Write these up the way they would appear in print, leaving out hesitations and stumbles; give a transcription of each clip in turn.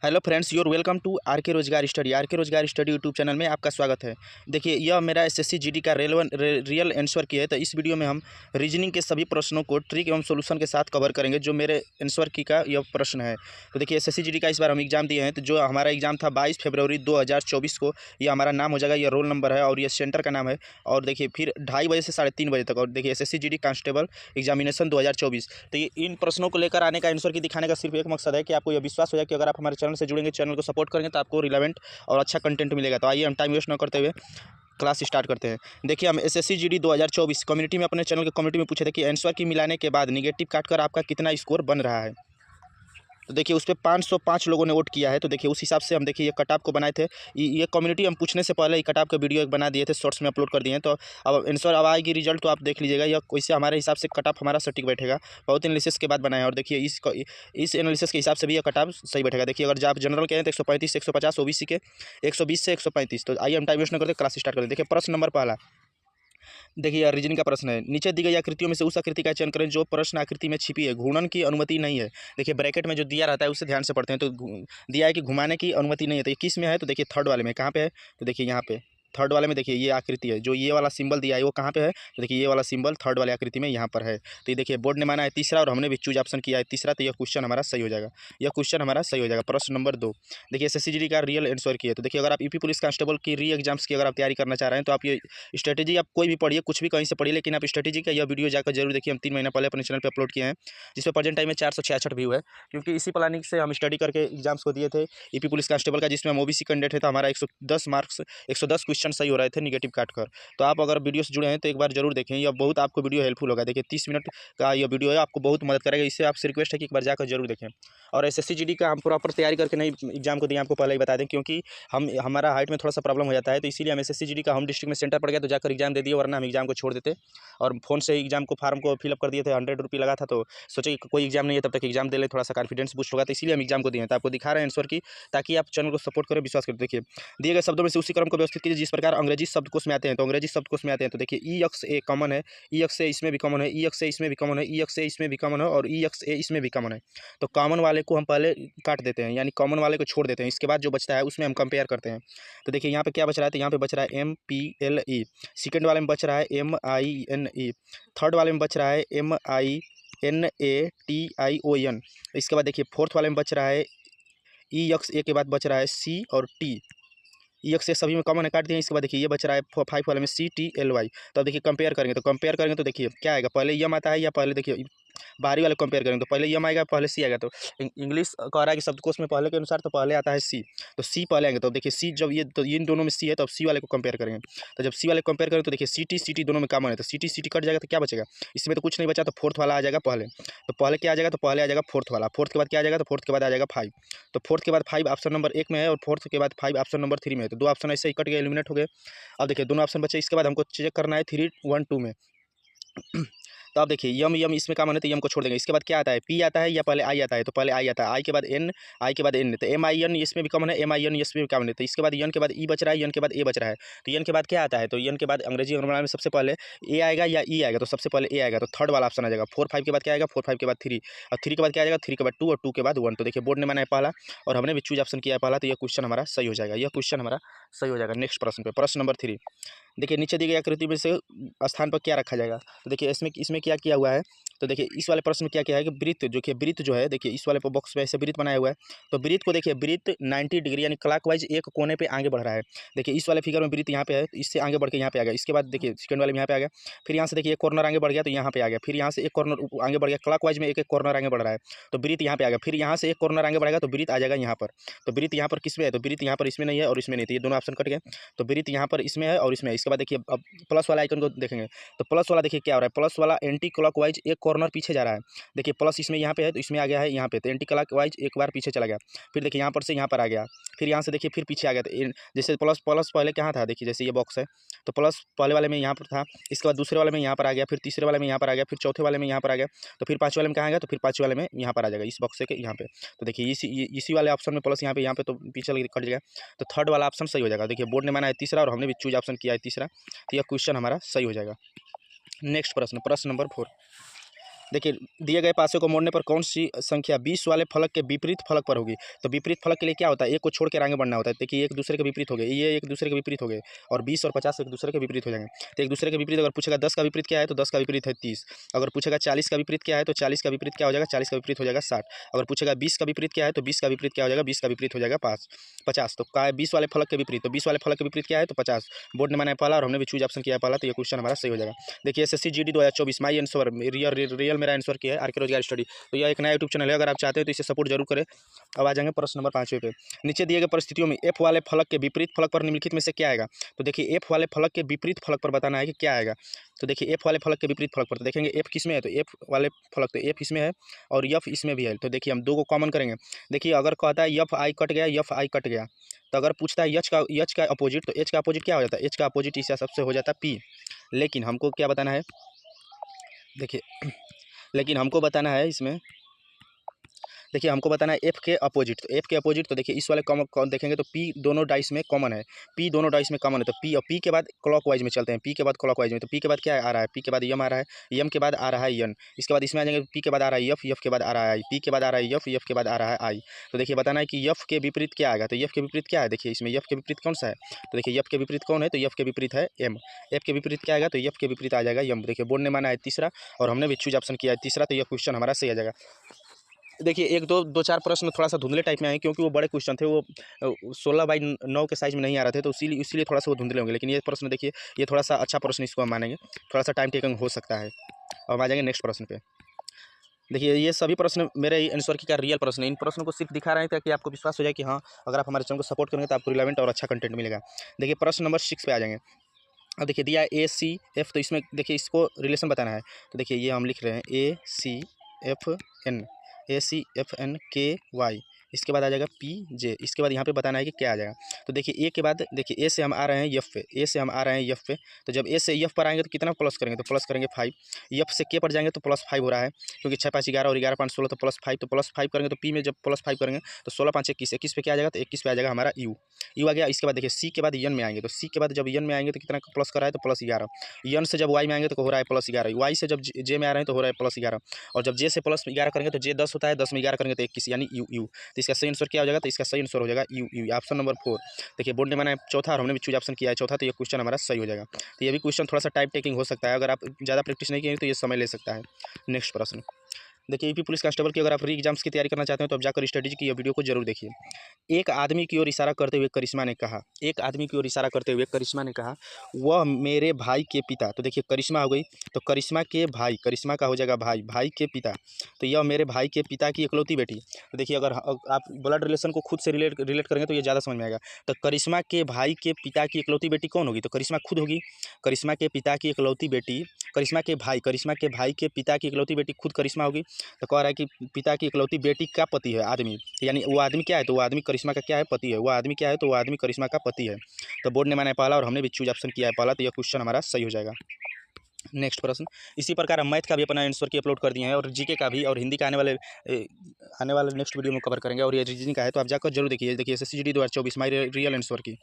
Hello friends, your welcome to R K रोजगार study. Are K रोजगार study YouTube channel में आपका स्वागत है। देखिए, यह मेरा एसएससी जीडी का रियल आंसर की है। तो इस वीडियो में हम रीजनिंग के सभी प्रश्नों को ट्रिक एवं सॉल्यूशन के साथ कवर करेंगे जो मेरे आंसर की का यह प्रश्न है। तो देखिए, एसएससी जीडी का इस बार हम एग्जाम दिए हैं। तो जो हमारा एग्जाम था 22 फरवरी 2024 को, यह हमारा नाम हो जाएगा, यह रोल नंबर है और यह सेंटर का नाम है। और देखिए, फिर 2:30 बजे से 3:30 बजे तक। और देखिए, एसएससी जीडी कांस्टेबल एग्जामिनेशन 2024। तो ये इन प्रश्नों को लेकर आने का आंसर की दिखाने का सिर्फ एक मकसद है कि आपको यह विश्वास हो जाए कि अगर आप हमारे चैनल से जुड़ेंगे, चैनल को सपोर्ट करेंगे, तो आपको रिलेवेंट और अच्छा कंटेंट मिलेगा। तो आइए हम टाइम वेस्ट न करते हुए क्लास स्टार्ट करते हैं। देखिए, हम एसएससी जीडी 2024 कम्युनिटी में अपने चैनल के कम्युनिटी में पूछे थे कि आंसर की मिलाने के बाद निगेटिव काटकर आपका कितना स्कोर बन रहा है। तो देखिए, उस पर 505 लोगों ने वोट किया है। तो देखिए, उस हिसाब से हम देखिए ये कटऑफ को बनाए थे। ये कम्युनिटी हम पूछने से पहले ही कटऑफ का वीडियो एक बना दिए थे, शॉर्ट्स में अपलोड कर दिए हैं। तो अब आंसर अब आएगी रिजल्ट, तो आप देख लीजिएगा। यह वैसे हमारे हिसाब से कटऑफ हमारा सटीक बैठेगा। बहुत एनालिसिस के बाद बनाया है। और देखिए, इस एनालिसिस के हिसाब से भी यह कटऑफ सही बैठेगा। देखिए, अगर आप जनरल के हैं तो 135 से 150, ओबीसी के 120 से 135। तो आइए हम टाइम वेस्ट न करते क्लास स्टार्ट करें। देखिए, प्रश्न नंबर पहला। देखिए, यह रीजनिंग का प्रश्न है। नीचे दी गई आकृतियों में से उस आकृति का चयन करें जो प्रश्न आकृति में छिपी है। घूर्णन की अनुमति नहीं है। देखिए, ब्रैकेट में जो दिया रहता है उसे ध्यान से पढ़ते हैं। तो दिया है कि घुमाने की अनुमति नहीं है। तो ये किस में है? तो देखिए, थर्ड वाले में। कहाँ पे है? तो देखिए यहाँ पे थर्ड वाले में। देखिए, ये आकृति है, जो ये वाला सिंबल दिया है वो कहाँ पे है? तो देखिए, ये वाला सिंबल थर्ड वाले आकृति में यहाँ पर है। तो ये देखिए, बोर्ड ने माना है तीसरा और हमने भी चूज ऑप्शन किया है तीसरा। तो यह क्वेश्चन हमारा सही हो जाएगा। यह क्वेश्चन हमारा सही हो जाएगा। प्रश्न नंबर 2। देखिए, एसएससी जीडी का रियल आंसर की है। तो देखिए, अगर आप यूपी पुलिस कांस्टेबल की री एग्जाम्स की अगर आप तैयारी करना चाह रहे हैं तो आप ये स्ट्रेटेजी आप कोई भी पढ़िए, कुछ भी कहीं से पढ़िए, लेकिन आप स्ट्रेटेजी का यह वीडियो जाकर जरूर देखिए। हम 3 महीना पहले अपने चैनल पर अपलोड किए हैं, जिसमें प्रेजेंट टाइम में 466 व्यू है। क्योंकि इसी प्लानिंग से हम स्टडी करके एग्जाम्स को दिए थे यूपी पुलिस कांस्टेबल का, जिसमें हम ओबीसी कैंडिडेट है। तो हमारा 110 मार्क्स 110 क्वेश्चन सही हो रहे थे निगेटिव काट कर। तो आप अगर वीडियो से जुड़े हैं तो एक बार जरूर देखें, यह बहुत आपको वीडियो हेल्पफुल होगा। देखिए, 30 मिनट का यह वीडियो है, आपको बहुत मदद करेगा। इससे आपसे रिक्वेस्ट है कि एक बार जाकर जरूर देखें। और एसएससी जीडी का हम प्रॉपर तैयारी करके नहीं एग्जाम को दिए, आपको पहले ही बता दें, क्योंकि हमारा हाइट में थोड़ा सा प्रॉब्लम हो जाता है। तो इसीलिए हम एसएससी जीडी का हम डिस्ट्रिक्ट में सेंटर पड़ गया तो जाकर एग्जाम दे दिए, वरना हम एग्जाम को छोड़ देते और फोन से एग्जाम को फार्म को फिलअप कर दिए थे। 100 रुपये लगा था। तो सोचे कि कोई एग्जाम नहीं है, तब तक एग्जाम दे ले, थोड़ा सा कॉन्फिडेंस बूस्ट होगा। तो इसीलिए हम एग्जाम को दिए हैं। तो आपको दिखा रहे हैं आंसर की, ताकि आप चैनल को सपोर्ट करें, विश्वास करें। देखिए, दिए गए शब्दों में से उसी क्रम को व्यवस्थित कीजिए जिस प्रकार अंग्रेजी शब्दकोश में आते हैं। तो अंग्रेजी शब्दकोश में आते हैं। तो देखिए, ई एक्स ए कॉमन है, ई एक्स ए इसमें भी कॉमन है, ई एक्स ए इसमें भी कॉमन है, ई एक्स ए इसमें भी कॉमन है और ई एक्स ए इसमें भी कॉमन है। तो कॉमन वाले को हम पहले काट देते हैं, यानी कॉमन वाले को छोड़ देते हैं। इसके बाद जो बचता है उसमें हम कंपेयर करते हैं। तो देखिए, यहाँ पे क्या बच रहा है? तो यहाँ पे बच रहा है MPLE। सेकेंड वाले में बच रहा है MINE। थर्ड वाले में बच रहा है MINATION। इसके बाद देखिए, फोर्थ वाले में बच रहा है EXA के बाद बच रहा है C और T। EXA सभी में कॉमन है, काट दिए। इसके बाद देखिए, ये बच रहा है 5 वाले में CTLY। तो अब देखिए, कंपेयर करेंगे। तो कंपेयर करेंगे तो देखिए क्या आएगा? पहले यम आता है या पहले देखिए बाहरी वाले कंपेयर करेंगे तो पहले यम आएगा, पहले सी आएगा। तो इंग्लिश कह रहा है कि शब्दकोश में पहले के अनुसार तो पहले आता है सी। तो सी पहले आएंगे। तो देखिए, सी जब ये तो इन दोनों में सी है तो अब सी वाले को कंपेयर करेंगे। तो जब सी वाले कंपेयर करेंगे तो देखिए, CT दोनों में कॉमन है। तो CT कट जाएगा तो क्या बचेगा? इसमें तो कुछ नहीं बचा। तो फोर्थ वाला आ जाएगा पहले। तो पहले क्या आ जाएगा? तो पहले आ जाएगा फोर्थ वाला। फोर्थ के बाद क्या आ जाएगा? तो फोर्थ के बाद आ जाएगा 5। तो फोर्थ के बाद 5 ऑप्शन नंबर 1 में है और फोर्थ के बाद 5 ऑप्शन नंबर 3 में है। तो 2 ऑप्शन ऐसे ही कट गए, एलिमिनेट हो गए। अब देखिए, दोनों ऑप्शन बचे। इसके बाद हमको चेक करना है 3, 1, 2 में। तो आप देखिए, यम इसमें कॉमन है तो यम को छोड़ देंगे। इसके बाद क्या आता है? पी आता है या पहले आई आता है? तो पहले आई आता है। आई के बाद एन, आई के बाद एन। तो MIN इसमें भी कॉमन है, MIN इसमें भी कॉमन है। तो इसके बाद यन के बाद ई बच रहा है, यन के बाद ए बच रहा है। तो यन के बाद क्या आता है? तो यन के बाद अंग्रेजी ग्रामर में सबसे पहले ए आएगा या ई आएगा? तो सबसे पहले ए आएगा। तो थर्ड वाला ऑप्शन आ जाएगा। 4, 5 के बाद क्या आएगा? 4, 5 के बाद 3 और 3 के बाद क्या आएगा? 3 के बाद 2 और 2 के बाद 1। तो देखिए, बोर्ड ने माना है पहला और हमने भी चूज ऑप्शन किया है पहला। तो यह क्वेश्चन हमारा सही हो जाएगा। यह क्वेश्चन हमारा सही हो जाएगा। नेक्स्ट प्रश्न पे, प्रश्न नंबर 3। देखिए, नीचे दी गई आकृति में से स्थान पर क्या रखा जाएगा? तो देखिए, इसमें क्या किया हुआ है? तो देखिए, इस वाले प्रश्न में क्या किया है कि वृत्त जो है, देखिए इस वाले बॉक्स में ऐसे वृत्त बनाया हुआ है। तो वृत्त को देखिए, वृत्त 90 डिग्री यानी क्लॉकवाइज एक कोने पे आगे बढ़ रहा है। देखिए, इस वाले फिगर में वृत्त यहाँ पे है, तो इससे आगे बढ़ के यहाँ पे आ गया। इसके बाद देखिए, सेकंड वाले में यहाँ पे आ गया। फिर यहाँ से देखिए, एक कॉर्नर आगे बढ़ गया तो यहाँ पे आ गया। फिर यहाँ से एक कॉर्नर आगे बढ़ गया, क्लॉकवाइज में एक एक कॉर्नर आगे बढ़ रहा है तो वृत्त यहाँ पे आ गया। फिर यहाँ से एक कॉर्नर आगे बढ़ेगा तो वृत्त आ जाएगा यहाँ पर। तो वृत्त यहाँ पर किस में है? तो वृत्त यहाँ पर इसमें नहीं है और इसमें नहीं। तो ये दोनों ऑप्शन कट गए। तो वृत्त यहाँ पर इसमें है और इसमें है। इसके बाद देखिए, अब प्लस वाला आइकन को देखेंगे। तो प्लस वाला देखिए क्या हो रहा है? प्लस वाला एंटी क्लॉकवाइज एक कॉर्नर पीछे जा रहा है। देखिए, प्लस इसमें यहाँ पे है तो इसमें आ गया है यहाँ पे। तो एंटी क्लॉकवाइज एक बार पीछे चला गया। फिर देखिए, यहाँ पर से यहाँ पर आ गया। फिर यहाँ से देखिए, फिर पीछे आ गया। तो जैसे प्लस प्लस पहले कहाँ था? देखिए, जैसे ये बॉक्स है तो प्लस पहले वाले में यहाँ पर था। इसके बाद दूसरे वाले में यहाँ पर आ गया। फिर तीसरे वाले में यहाँ पर आ गया। फिर चौथे वाले में यहाँ पर आ गया। तो फिर पाँचवें वाले में कहाँ आ गया? तो फिर पाँचवें वाले में यहाँ पर आ जाएगा, इस बॉक्स के यहाँ पे। तो देखिए, इसी वाले ऑप्शन में प्लस यहाँ पे तो पीछे कट जाएगा। तो थर्ड वाला ऑप्शन सही हो जाएगा। देखिए, बोर्ड ने माना है तीसरा और हमने भी चूज ऑप्शन किया है तीसरा। तो यह क्वेश्चन हमारा सही हो जाएगा। नेक्स्ट प्रश्न, प्रश्न नंबर 4। देखिए दिए गए पासे को मोड़ने पर कौन सी संख्या 20 वाले फलक के विपरीत फलक पर होगी। तो विपरीत फलक के लिए क्या होता है, एक को छोड़ के आगे बढ़ना होता है। देखिए एक दूसरे के विपरीत हो गए, ये एक दूसरे के विपरीत हो गए, और 20 और 50 एक दूसरे के विपरीत हो जाएंगे। तो एक दूसरे के विपरीत अगर पूछेगा 10 का विपरीत क्या है, तो 10 का विपरीत है 30। अगर पूछेगा 40 का विपरीत क्या है, तो 40 का विपरीत क्या हो जाएगा, 40 का विपरीत हो जाएगा 60। अगर पूछेगा 20 का विपरीत क्या है, तो 20 का विपरीत क्या हो जाएगा, 20 का विपरीत हो जाएगा 50। तो क्या है 20 वाले फलक के विपरीत, तो 20 वाले फलक के विपरीत क्या है, तो 50। बोर्ड ने बनाया पहला और हमने भी चूज ऑप्शन किया पहला, तो ये क्वेश्चन हमारा सही हो जाएगा। देखिए SSC GD 2024 my answer real मेरा आंसर किया है आरके रोजगार स्टडी। तो यह एक नया यूट्यूब चैनल है, अगर आप चाहते हैं तो इसे सपोर्ट जरूर करें। अब आ जाएंगे प्रश्न नंबर 5वें पे। नीचे दिए गए परिस्थितियों में एफ वाले फलक के विपरीत फलक पर निम्नलिखित में से क्या आएगा। तो देखिए एफ वाले फलक के विपरीत फलक पर बताना है कि क्या आएगा। तो देखिए एफ वाले फलक के विपरीत फलक पर तो देखेंगे एफ किस में है, तो एफ वाले फलक तो एफ इसमें है और एफ इसमें भी है। तो देखिए हम दो को कॉमन करेंगे। देखिए अगर कहता है एफ आई कट गया, एफ आई कट गया, तो अगर पूछता है एच का अपोजिट, तो एच का अपोजिट क्या हो जाता है, एच का अपोजिट इस सबसे हो जाता है पी। लेकिन हमको क्या बताना है, देखिए लेकिन हमको बताना है इसमें, देखिए हमको बताना है एफ के अपोजिट। तो एफ के अपोजिट तो देखिए इस वाले कॉमन देखेंगे तो पी दोनों डाइस में कॉमन है, पी दोनों डाइस में कॉमन है। तो पी और पी के बाद क्लॉकवाइज में चलते हैं, पी के बाद क्लॉकवाइज में। तो पी के बाद क्या आ रहा है, पी के बाद यम आ रहा है, यम के बाद आ रहा है यन, इसके बाद इसमें आ जाएंगे पी के बाद आ रहा है यफ, यफ के बाद आ रहा है आई, पी के बाद आ रहा है यफ, यफ के बाद आ रहा है आई। तो देखिए बताना है कि यफ के विपरीत क्या आएगा। तो यफ के विपरीत क्या है, देखिए इसमें यफ के विपरीत कौन सा है, तो देखिए यफ के विपरीत कौन है, तो यफ के विपरीत है एम। एफ के विपरीत क्या आएगा, तो यफ के विपरीत आ जाएगा यम। देखिए बोर्ड ने माना है तीसरा और हमने भी चूज ऑप्शन किया है तीसरा, तो यह क्वेश्चन हमारा सही आ जाएगा। देखिए एक दो चार प्रश्न थोड़ा सा धुंधले टाइप में आए क्योंकि वो बड़े क्वेश्चन थे, वो 16/9 के साइज में नहीं आ रहे थे, तो इसीलिए थोड़ा सा वो धुंधले होंगे। लेकिन ये प्रश्न देखिए ये थोड़ा सा अच्छा प्रश्न इसको हम मानेंगे, थोड़ा सा टाइम टेकिंग हो सकता है। और हम आ जाएंगे नेक्स्ट प्रश्न पे। देखिए ये सभी प्रश्न मेरे आंसर की का रियल प्रश्न है, इन प्रश्नों को सिर्फ दिखा रहे हैं ताकि आपको विश्वास हो जाए कि हाँ अगर आप हमारे चैनल को सपोर्ट करेंगे तो आपको रिलेवेंट और अच्छा कंटेंट मिलेगा। देखिए प्रश्न नंबर 6 पे आ जाएंगे। अब देखिए दिया है ACF, तो इसमें देखिए इसको रिलेशन बताना है। तो देखिए ये हम लिख रहे हैं ACFN, ACFN KY, इसके बाद आ जाएगा PJ, इसके बाद यहाँ पे बताना है कि क्या आ जाएगा। तो देखिए ए के बाद देखिए ए से हम आ रहे हैं एफ पे, ए से हम आ रहे हैं एफ पे, तो जब ए से एफ पर आएंगे तो कितना प्लस करेंगे, तो प्लस करेंगे 5। एफ से के पर जाएंगे तो +5 हो रहा है क्योंकि 6 5 11 और 11 5 16, तो +5, तो +5 करेंगे तो पी में जब +5 करेंगे तो 16 5 21, 21 पे क्या आ जाएगा, तो 21 पे आ जाएगा हमारा यू आ गया। इसके बाद देखिए सी के बाद यन में आएंगे, तो सी के बाद जब यन में आएंगे तो कितना प्लस कर रहा है, तो +11। यन से जब वाई में आएंगे तो हो रहा है +11, वाई से जब जे में आ रहे हैं तो हो रहा है +11, और जब जे से +11 करेंगे तो जे 10 होता है, 10 में 11 करेंगे तो 21 यानी यू। तो इसका सही आंसर क्या हो जाएगा, तो इसका सही आंसर हो जाएगा यू, ऑप्शन नंबर 4। देखिए बोर्ड ने माना है चौथा और हमने भी चूज ऑप्शन किया है चौथा, तो ये क्वेश्चन हमारा सही हो जाएगा। तो ये भी क्वेश्चन थोड़ा सा टाइम टेकिंग हो सकता है, अगर आप ज़्यादा प्रैक्टिस नहीं किए तो ये समय ले सकता है। नेक्स्ट प्रश्न देखिए यूपी पुलिस कांस्टेबल की अगर आप री एग्जाम्स की तैयारी करना चाहते हैं तो आप जाकर स्टडीज की वीडियो को जरूर देखिए। एक आदमी की ओर इशारा करते हुए करिश्मा ने कहा, एक आदमी की ओर इशारा करते हुए करिश्मा ने कहा वह मेरे भाई के पिता, तो देखिए करिश्मा हो गई, तो करिश्मा के भाई, करिश्मा का हो जाएगा भाई, भाई के पिता, तो यह मेरे भाई के पिता की इकलौती बेटी। तो देखिए अगर आप ब्लड रिलेशन को खुद से रिलेट करेंगे तो ये ज़्यादा समझ में आएगा। तो करिश्मा के भाई के पिता की इकलौती बेटी कौन होगी, तो करिश्मा खुद होगी। करिश्मा के पिता की इकलौती बेटी, करिश्मा के भाई के पिता की इकलौती बेटी खुद करिश्मा होगी। तो कह रहा है कि पिता की इकलौती बेटी का पति है आदमी, यानी वो आदमी क्या है, तो वो आदमी करिश्मा का क्या है, पति है। वो आदमी क्या है, तो वो आदमी करिश्मा का पति है। तो बोर्ड ने माना है पहला और हमने भी चूज ऑप्शन किया है पहला, तो यह क्वेश्चन हमारा सही हो जाएगा। नेक्स्ट प्रश्न इसी प्रकार हम मैथ का भी अपना आंसर की अपलोड कर दिए हैं और जीके का भी, और हिंदी का आने वाले नेक्स्ट वीडियो में कवर करेंगे, और ये रीजनिंग का है तो आप जाकर जरूर देखिए। देखिए SSC GD 2024 my real answer की।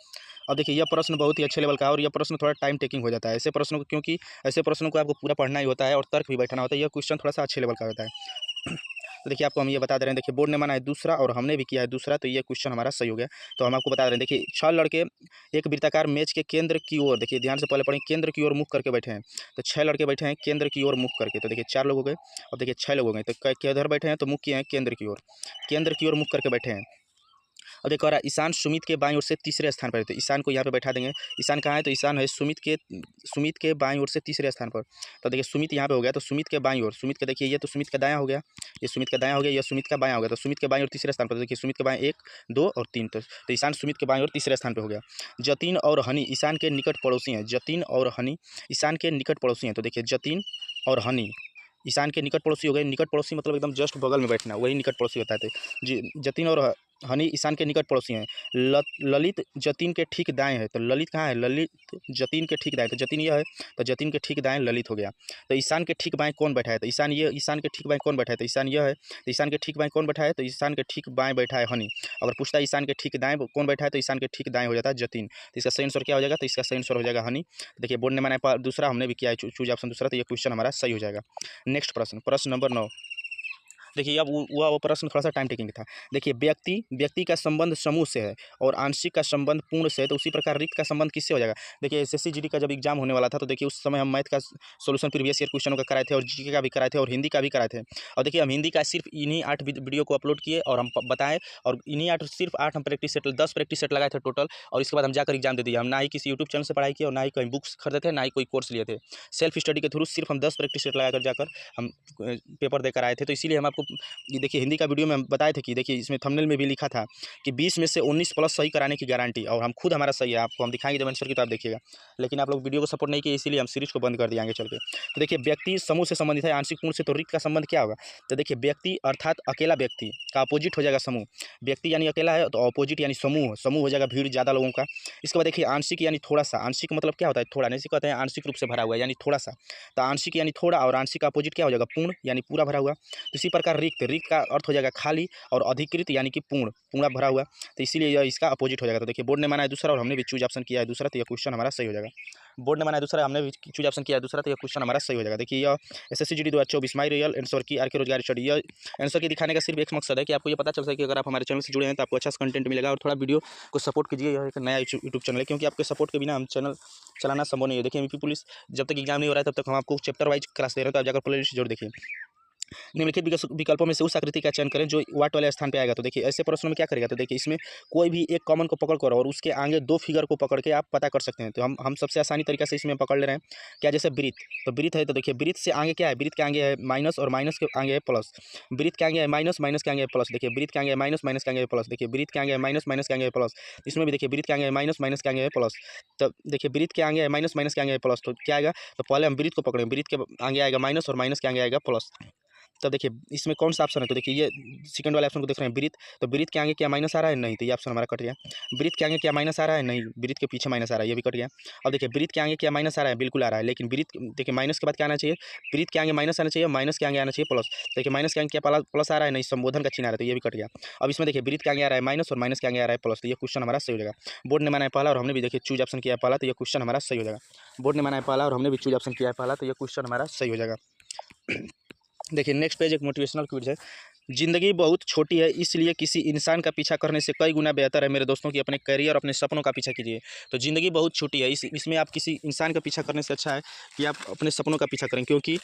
अब देखिए यह प्रश्न बहुत ही अच्छे लेवल का है और यह प्रश्न थोड़ा टाइम टेकिंग हो जाता है ऐसे प्रश्नों को, क्योंकि ऐसे प्रश्नों को आपको पूरा पढ़ना ही होता है और तर्क भी बैठाना होता है। यह क्वेश्चन थोड़ा सा अच्छे लेवल का होता है। तो देखिए आपको हम ये बता दे रहे हैं, देखिए बोर्ड ने माना है दूसरा और हमने भी किया है दूसरा, तो ये क्वेश्चन हमारा सही हो गया। तो हम आपको बता रहे हैं, देखिए 6 लड़के एक वृत्ताकार मेज के केंद्र की ओर, देखिए ध्यान से पहले पढ़ें, केंद्र की ओर मुख करके बैठे हैं। तो 6 लड़के बैठे हैं केंद्र की ओर मुख करके, तो देखिए 4 लोग हो गए और देखिए 6 लोग हो गए, तो किधर बैठे हैं, तो मुख किए हैं केंद्र की ओर, केंद्र की ओर मुख करके बैठे हैं। और देखो रहा ईशान सुमित के बाईं ओर से तीसरे स्थान पर है, तो ईशान को यहाँ पे बैठा देंगे। ईशान कहाँ है, तो ईशान है सुमित के बाईं ओर से तीसरे स्थान पर। तो देखिए सुमित यहाँ पे हो गया, तो सुमित के बाईं ओर, सुमित के देखिए ये तो सुमित का दायां हो गया, ये सुमित का दायां हो गया, ये सुमित का बायां हो गया, तो सुमित के बाईं ओर तीसरे स्थान पर। देखिए सुमित के बाएं 1 2 और 3, तो ईशान सुमित के बाईं ओर तीसरे स्थान पर हो गया। जतिन और हनी ईशान के निकट पड़ोसी हैं, जतिन और हनी ईशान के निकट पड़ोसी हैं। तो देखिए जतिन और हनी ईशान के निकट पड़ोसी हो गए। निकट पड़ोसी मतलब एकदम जस्ट बगल में बैठना, वही निकट पड़ोसी होता है। तो जतिन और हनी ईशान के निकट पड़ोसी हैं। ललित जतिन के ठीक दाएं है, तो ललित कहाँ है? ललित जतिन के ठीक दाएं, तो जतिन यह है, तो जतिन के ठीक दाएं ललित हो गया। तो ईशान के ठीक बाएं कौन बैठा है? तो ईशान ये, ईशान के ठीक बाएं कौन बैठा है? तो ईशान यह है, तो ईशान के ठीक बाएं कौन बैठा है? तो ईशान के ठीक बाएं बैठा है हनी। अगर पूछता है ईशान के ठीक दाएं कौन बैठा है, तो ईशान के ठीक दाएं हो जाता है जतिन। तो इसका सही आंसर क्या हो जाएगा? तो इसका सही आंसर हो जाएगा हनी। देखिए बोर्ड ने माना दूसरा, हमने भी किया है चूज ऑप्शन दूसरा, तो ये क्वेश्चन हमारा सही हो जाएगा। नेक्स्ट प्रश्न, प्रश्न नंबर 9। देखिए अब वो प्रश्न थोड़ा सा टाइम टेकिंग था। देखिए व्यक्ति का संबंध समूह से है और आंशिक का संबंध पूर्ण से है, तो उसी प्रकार रिक्त का संबंध किससे हो जाएगा? देखिए एसएससी जीडी का जब एग्जाम होने वाला था, तो देखिए उस समय हम मैथ का सोल्यूशन प्रीवियस ईयर क्वेश्चनों का कराए थे और जीके का भी कराए थे और हिंदी का भी कराए थे। और देखिए हम हिंदी का सिर्फ इन्हीं 8 वीडियो को अपलोड किए और हम बताएं, और इन्हीं 8 सिर्फ 8 हम प्रैक्टिस सेट 10 प्रैक्टिस सेट लगाए थे टोटल, और इसके बाद हम जाकर एग्जाम दे दिए। हम ना ही किसी यूट्यूब चैनल से पढ़ाई की और ना ही कहीं बुक्स खरीदे थे, ना ही कोई कोर्स लिए थे। सेल्फ स्टडी के थ्रू सिर्फ हम 10 प्रैक्टिस सेट लगाकर जाकर हम पेपर देकर आए थे। तो इसीलिए हम आपको ये देखिए हिंदी का वीडियो में हम बताए थे कि देखिए इसमें थंबनेल में भी लिखा था कि 20 में से 19 प्लस सही कराने की गारंटी, और हम खुद हमारा सही है, आपको हम दिखाएंगे जब आंसर की तो आप देखिएगा। लेकिन आप लोग वीडियो को सपोर्ट नहीं किए, इसीलिए हम सीरीज को बंद कर दिए आगे चल के। तो देखिए व्यक्ति समूह से संबंधित है, आंशिक पूर्ण से, तो रिक्त का संबंध क्या होगा? तो देखिए व्यक्ति अर्थात अकेला व्यक्ति का अपोजिट हो जाएगा समूह। व्यक्ति यानी अकेला है, तो अपोजिट यानी समूह, समूह हो जाएगा भीड़ ज़्यादा लोगों का। इसके बाद देखिए आंशिक यानी थोड़ा सा, आंशिक मतलब क्या होता है? थोड़ा, नहीं कहते हैं आंशिक रूप से भरा हुआ है यानी थोड़ा सा। तो आंशिक यानी थोड़ा, और आंशिक का अपोजिट क्या हो जाएगा? पूर्ण यानी पूरा भरा हुआ। तो इसी प्रकार रिक्त का अर्थ हो जाएगा खाली, और अधिकृत यानी कि पूर्ण, पूरा भरा हुआ। तो इसीलिए यह इसका अपोजिट हो जाएगा। तो देखिए बोर्ड ने माना है दूसरा और हमने भी चूज ऑप्शन किया है दूसरा, तो यह क्वेश्चन हमारा सही हो जाएगा। बोर्ड ने माना है दूसरा, हमने भी चूज ऑप्शन किया है दूसरा, तो यह क्वेश्चन हमारा सही हो जाएगा। देखिए यह SSC GD 2024 my real answer की आरके रोजगार स्टडी, यह आंसर की दिखाने का सिर्फ एक मकसद है कि आपको ये पता चल सके कि अगर आप हमारे चैनल से जुड़े हैं तो आपको अच्छा कंटेंट मिलेगा, और थोड़ा वीडियो को सपोर्ट कीजिए। यह एक नया यूट्यूब चैनल है, क्योंकि आपके सपोर्ट के बिना हम चैनल चलाना संभव नहीं है। देखिए एमपी पुलिस जब तक एग्जाम नहीं हो रहा है तब तक हम आपको चैप्टर वाइज क्लास दे रहे हैं, तो आप जाकर प्ले लिस्ट जरूर देखिए। निम्नलिखित विकल्पों में से उस आकृति का चयन करें जो वाट वाले स्थान पे आएगा। तो देखिए ऐसे प्रश्नों में क्या करेगा? तो देखिए इसमें कोई भी एक कॉमन को पकड़ कर और उसके आगे 2 फिगर को पकड़ के आप पता कर सकते हैं। तो हम सबसे आसानी तरीका से इसमें पकड़ ले रहे हैं क्या? जैसे वृत्त, तो वृत्त है, तो देखिए वृत्त से आगे क्या है? वृत्त के आगे है माइनस और माइनस के आगे है प्लस। वृत्त के आगे है माइनस, माइनस के आगे है प्लस। देखिए वृत्त के आगे है माइनस, माइनस के आगे है प्लस। देखिए वृत्त के आगे है माइनस, माइनस के आगे है प्लस। इसमें भी देखिए वृत्त के आगे है माइनस, माइनस के आगे है प्लस। तो देखिए वृत्त के आगे है माइनस, माइनस के आगे है प्लस, तो क्या आएगा? तो पहले हम वृत्त को पकड़ें, वृत्त के आगे आएगा माइनस और माइनस के आगे आएगा प्लस। तब देखिए इसमें कौन सा ऑप्शन है? तो देखिए ये सेकंड वाले ऑप्शन को देख रहे हैं वृत्त, तो वृत्त के आगे क्या माइनस आ रहा है? नहीं, तो ये ऑप्शन हमारा कट गया। वृत्त के आगे क्या माइनस आ रहा है? नहीं, वृत्त के पीछे माइनस आ रहा है, ये भी कट गया। अब देखिए वृत्त के आगे क्या माइनस आ रहा है? बिल्कुल आ रहा है, लेकिन वृत्त देखिए माइनस के बाद क्या आना चाहिए? वृत्त के आगे माइनस आना चाहिए, माइनस के आगे आना चाहिए प्लस। देखिए माइनस के आगे क्या प्लस आ रहा है? नहीं, संबोधन का चिन्ह आ रहा है, तो ये भी कट गया। अब इसमें देखिए वृत्त के आगे आ रहा है माइनस और माइनस के आगे आ रहा है प्लस, तो ये क्वेश्चन हमारा सही हो जाएगा। बोर्ड ने माना है पहला और हमने भी देखिए चूज ऑप्शन किया है पहला, तो ये क्वेश्चन हमारा सही हो जाएगा। बोर्ड ने माना है पहला और हमने भी चूज ऑप्शन किया है पहला, तो ये क्वेश्चन हमारा सही हो जाएगा। देखिए नेक्स्ट पेज एक मोटिवेशनल क्विज है। जिंदगी बहुत छोटी है, इसलिए किसी इंसान का पीछा करने से कई गुना बेहतर है मेरे दोस्तों कि अपने करियर, अपने सपनों का पीछा कीजिए। तो जिंदगी बहुत छोटी है, इसमें आप किसी इंसान का पीछा करने से अच्छा है कि आप अपने सपनों का पीछा करें। क्योंकि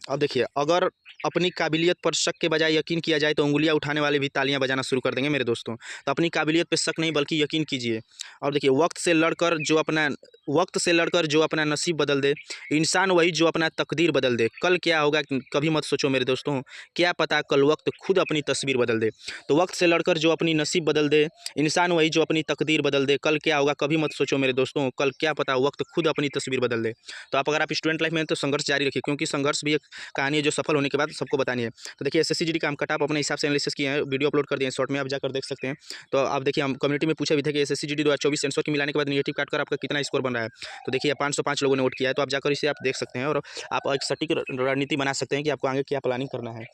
अब देखिए अगर अपनी काबिलियत पर शक के बजाय यकीन किया जाए तो उंगलियां उठाने वाले भी तालियां बजाना शुरू कर देंगे मेरे दोस्तों। तो अपनी काबिलियत पर शक नहीं बल्कि यकीन कीजिए। और देखिए वक्त से लड़कर जो अपना नसीब बदल दे, इंसान वही जो अपना तकदीर बदल दे। कल क्या होगा कभी मत सोचो मेरे दोस्तों, क्या पता कल वक्त खुद अपनी तस्वीर बदल दे। तो वक्त से लड़कर जो अपनी नसीब बदल दे, इंसान वही जो अपनी तकदीर बदल दे। कल क्या होगा कभी मत सोचो मेरे दोस्तों, कल क्या पता वक्त खुद अपनी तस्वीर बदल दे। तो अगर आप स्टूडेंट लाइफ में हैं तो संघर्ष जारी रखिए, क्योंकि संघर्ष भी एक कहानी है जो सफल होने के बाद सबको बतानी है। तो देखिए एसएससी जीडी का हम कट ऑफ अपने हिसाब से एनालिसिस किए हैं, वीडियो अपलोड कर दिए हैं शॉर्ट में, आप जाकर देख सकते हैं। तो आप देखिए हम कम्युनिटी में पूछे भी थे कि एसएससी जीडी 2024 आंसर की मिलाने के बाद नेगेटिव काटकर आपका कितना स्कोर बन रहा है। तो देखिए 505 लोगों ने वोट किया है, तो आप जाकर इसे आप देख सकते हैं और आप एक सटीक रणनीति बना सकते हैं कि आपको आगे क्या प्लानिंग करना है।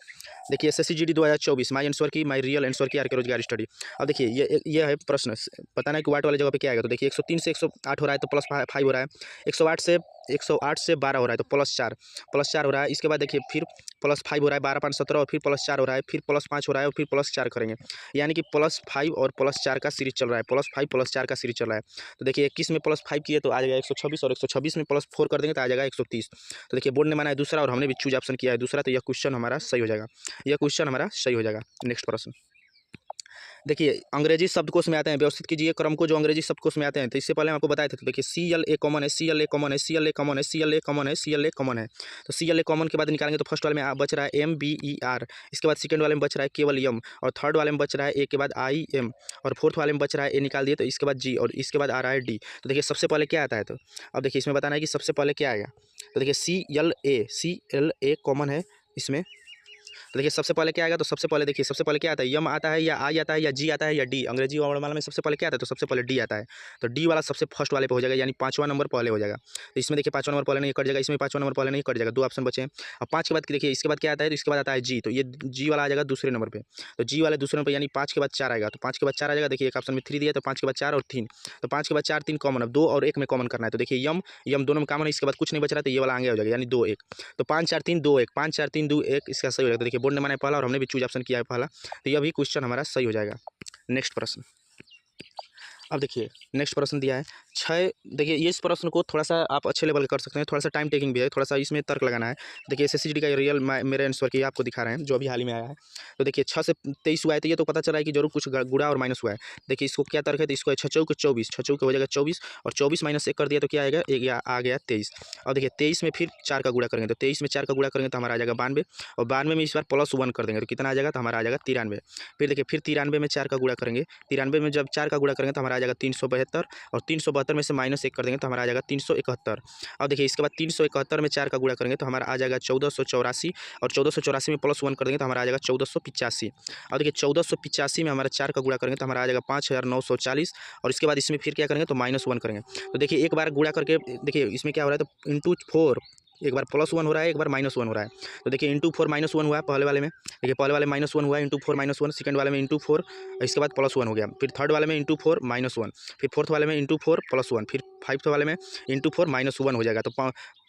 देखिए एसएससी जीडी 2024 माई आंसर की माई रियल आंसर की आरके रोजगार स्टडी। अब देखिए ये है प्रश्न, पता नहीं कि वाट वाले जगह पे क्या आएगा। तो देखिए 103 से 108 हो रहा है तो प्लस 5 हो रहा है, 108 से 12 हो रहा है तो प्लस 4 हो रहा है। इसके बाद देखिए फिर प्लस 5 हो रहा है, 12 5 17 और फिर प्लस 4 हो रहा है, फिर प्लस 5 हो रहा है और फिर प्लस 4 करेंगे, यानी कि प्लस 5 और प्लस 4 का सीरीज चल रहा है, प्लस 5 प्लस 4 का सीरीज चल रहा है। तो देखिए 21 में प्लस 5 किए तो आ जाएगा 126 और 126 में प्लस 4 कर देंगे तो आ जाएगा 130। तो देखिए बोर्ड ने माना है दूसरा और हमने भी चूज ऑप्शन किया है दूसरा, तो यह क्वेश्चन हमारा सही हो जाएगा, यह क्वेश्चन हमारा सही हो जाएगा। नेक्स्ट प्रश्न देखिए अंग्रेजी शब्दकोश में आते हैं, व्यवस्थित कीजिए क्रम को जो अंग्रेजी शब्दकोश में आते हैं। तो इससे पहले हम आपको बताए थे, तो देखिए CLA कॉमन है, CLA कॉमन है, CLA कॉमन है, CLA कॉमन है, CLA कॉमन है। तो CLA कॉमन के बाद निकालेंगे तो फर्स्ट वाले में बच रहा है MBER, इसके बाद सेकंड वाले में बच रहा है केवल M, और थर्ड वाले में बच रहा है A के बाद IM, और फोर्थ वाले में बच रहा है A निकाल दिए तो इसके बाद G, और इसके बाद आ रहा है D। तो देखिए सबसे पहले क्या आता है, तो अब देखिए इसमें बताना है कि सबसे पहले क्या आएगा। तो देखिए CLA कॉमन है इसमें, तो देखिए सबसे पहले क्या आएगा, तो सबसे पहले देखिए सबसे पहले क्या आता है, यम आता है या आई आता है या जी आता है या डी। अंग्रेजी वर्णमाला में सबसे पहले क्या आता है, तो सबसे पहले डी आता है। तो डी वाला सबसे फर्स्ट वाले पे हो जाएगा, यानी 5वां नंबर पहले हो जाएगा। तो इसमें देखिए 5वां नंबर पहले नहीं कट जाएगा, इसमें 5वां नंबर पहले नहीं कट जाएगा, 2 ऑप्शन बचे हैं। अब 5 के बाद देखिए इसके बाद क्या आता है, तो इसके बाद आता है जी। तो ये जी वाला आ जाएगा दूसरे नंबर पे। तो जी वाले दूसरे नंबर पर, यानी 5 के बाद 4 आएगा। तो 5 के बाद 4 आ जाएगा, देखिए एक ऑप्शन में 3 दिया, तो 5 के बाद 4 और 3। तो 5 के बाद 4 3 कॉमन, अब 2 और 1 में कॉमन करना है। तो देखिए यम यम दोनों में कॉमन है, इसके बाद कुछ नहीं बच रहा, तो ये वाला आगे हो जाएगा, यानी 2 1। तो 5 4 3 2 1, 5 4 3 2 1 इसका सही हो जाएगा। देखिए बोर्ड ने माना है पहला और हमने भी चूज ऑप्शन किया है पहला, तो यह भी क्वेश्चन हमारा सही हो जाएगा। नेक्स्ट प्रश्न, अब देखिए नेक्स्ट प्रश्न दिया है 6। देखिए ये इस प्रश्न को थोड़ा सा आप अच्छे लेवल का कर सकते हैं, थोड़ा सा टाइम टेकिंग भी है, थोड़ा सा इसमें तर्क लगाना है। देखिए एसएससीजीडी का रियल मेरे आंसर की आपको दिखा रहे हैं जो अभी हाल ही में आया है। तो देखिए 6 से 23 हुआ है, तो ये तो पता चला है कि जरूर कुछ गुणा और माइनस हुआ है। देखिए इसको क्या तर्क है, तो इसको 6 चौक 24, 6 चौक हो जाएगा 24 और 24 माइनस 1 कर दिया तो क्या आएगा, एक आ गया 23। और देखिए 23 में फिर 4 का गुणा करेंगे, तो 23 में 4 का गुणा करेंगे तो हमारा आ जाएगा 92, और 92 में इस बार +1 कर देंगे तो कितना आ जाएगा, तो हमारा आ जाएगा 93। फिर देखिए फिर 93 में 4 का गुणा करेंगे, 93 में जब 4 का गुणा करेंगे तो हमारा आ जाएगा 372, और 372 में से -1 कर देंगे तो हमारा आ जाएगा 371। और देखिए इसके बाद 371 में 4 का गुणा करेंगे तो हमारा आ जाएगा 1484, और 1484 में +1 कर देंगे तो हमारा आ जाएगा 1485। और देखिए 1485 में हमारा 4 का गुणा करेंगे तो हमारा आ जाएगा 5940, और इसके बाद इसमें फिर क्या करेंगे, तो -1 करेंगे। तो देखिए एक बार गुणा करके देखिए इसमें क्या हो रहा है, तो इंटू 4, एक बार +1 हो रहा है, एक बार -1 हो रहा है। तो देखिए इंटू 4 -1 हुआ है पहले वाले में, देखिए पहले वाले -1 हुआ है, इंटू 4 -1, सेकंड वाले में इंटू 4, इसके बाद +1 हो गया, फिर थर्ड वाले में इंटू 4 -1, फिर फोर्थ वाले में इंटू 4 +1, फिर 5th वाले में इंटू 4 -1 हो जाएगा। तो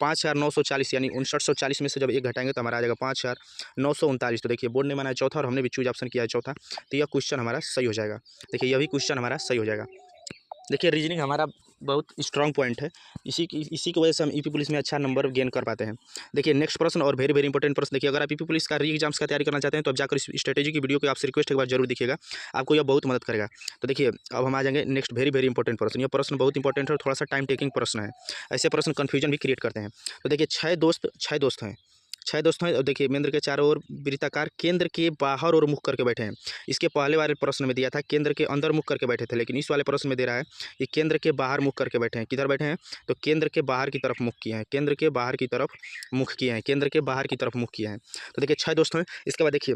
5940, यानी 5940 में से जब 1 घटाएंगे तो हमारा आ जाएगा 5939। तो देखिए बोर्ड ने माना है चौथा और हमने भी चूज ऑप्शन किया है चौथा, तो यह क्वेश्चन हमारा सही हो जाएगा। देखिए यह भी क्वेश्चन हमारा सही हो जाएगा। देखिए रीजनिंग हमारा बहुत स्ट्रॉन्ग पॉइंट है, इसी की वजह से हम यूपी पुलिस में अच्छा नंबर गेन कर पाते हैं। देखिए नेक्स्ट प्रश्न और वेरी वेरी इंपॉर्टेंट प्रश्न, देखिए अगर आप यूपी पुलिस का री एग्जाम्स का तैयारी करना चाहते हैं तो आप जाकर इस स्ट्रेटेजी की वीडियो को आपसे रिक्वेस्ट एक बार जरूर दिखेगा, आपको यह बहुत मदद करेगा। तो देखिए अब हम आ जाएंगे नेक्स्ट वेरी वेरी इंपॉर्टेंट प्रश्न, यह प्रश्न बहुत इंपॉर्टेंट है और थोड़ा सा टाइम टेकिंग प्रश्न है, ऐसे प्रश्न कन्फ्यूजन भी क्रिएट करते हैं। तो देखिए 6 दोस्त हैं, 6 दोस्त हैं, और देखिए केंद्र के चारों ओर वृत्ताकार केंद्र के बाहर और मुख करके बैठे हैं। इसके पहले वाले प्रश्न में दिया था केंद्र के अंदर मुख करके बैठे थे, लेकिन इस वाले प्रश्न में दे रहा है कि केंद्र के बाहर मुख करके बैठे हैं। किधर बैठे हैं, तो केंद्र के बाहर की तरफ मुख किए हैं, केंद्र के बाहर की तरफ मुख किए हैं, केंद्र के बाहर की तरफ मुख किए हैं। तो देखिए 6 दोस्त हैं। इसके बाद देखिए